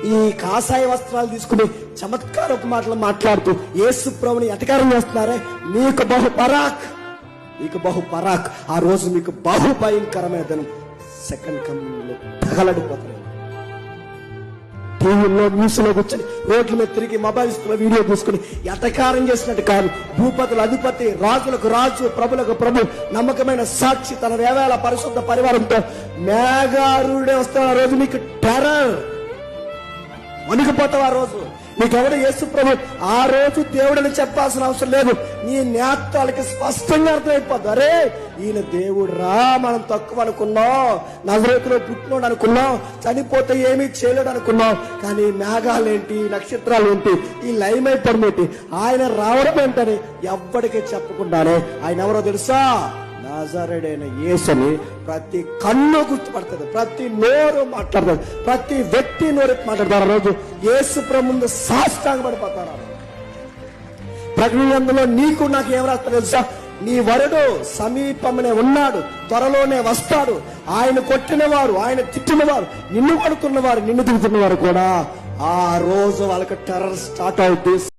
ఈ కాషాయ వస్త్రాలు తీసుకుని చమత్కారపు మాటలు మాట్లాడుతూ యేసు ప్రభుని ఎటకారం చేస్తున్నారే, నీకు బహు పరాక్. ఆ రోజు మీకు బహు భయంకరమైన దినం. సెకండ్ కమింగ్లో తగలడిపోతారు. టీవీలో న్యూస్లో కూర్చొని రోడ్ల మీద తిరిగి మొబైల్స్ లో వీడియో చూసుకుని ఎటకారం చేసినట్టు కాదు. భూపతుల అధిపతి, రాజులకు రాజు, ప్రభులకు ప్రభు, నమ్మకమైన సాక్షి, తన వేవేల పరిశుద్ధ పరివారంతో మేఘారుడే వస్తున్న రోజు మీకు టెర్రర్, వణికిపోతావు. ఆ రోజు నీకెవడు యేసు ప్రభు ఆ రోజు దేవుడని చెప్పాల్సిన అవసరం లేదు. నీ నేత్రాలకి స్పష్టంగా అర్థమైపోద్ది, అరే ఈయన దేవుడు రా, మనం తక్కువ అనుకున్నాం, నజరేతులో పుట్టినోడు అనుకున్నాం, చనిపోతే ఏమీ చేయలేడు అనుకున్నాం. కానీ మేఘాలేంటి, నక్షత్రాలు ఏంటి, ఈ లైమ్ అయిపోవడం ఏంటి, ఆయన రావడం ఏంటని ఎవ్వడికి చెప్పకుండానే ఆయన ఎవరో తెలుసా, నాజరేయుడైన యేసుని ప్రతి కన్ను గుర్తుపడుతుంది, ప్రతి నోరు మాట్లాడుతుంది, ప్రతి వ్యక్తి నోరు మాట్లాడతారు. ఆ రోజు యేసు ప్రభు ముందు సాష్టాంగ పడిపోతారు. ప్రకటన గ్రంథంలో నీకు నాకు ఏం రాస్తారు తెలుసా, నీ వరుడు సమీపమనే ఉన్నాడు, త్వరలోనే వస్తాడు. ఆయన కొట్టిన వారు, ఆయన తిట్టిన వారు, నిన్ను కొడుతున్న వారు, నిన్ను తిడుతున్న వారు కూడా ఆ రోజు వాళ్ళకి టెర్రర్ స్టార్ట్ అవుతుంది.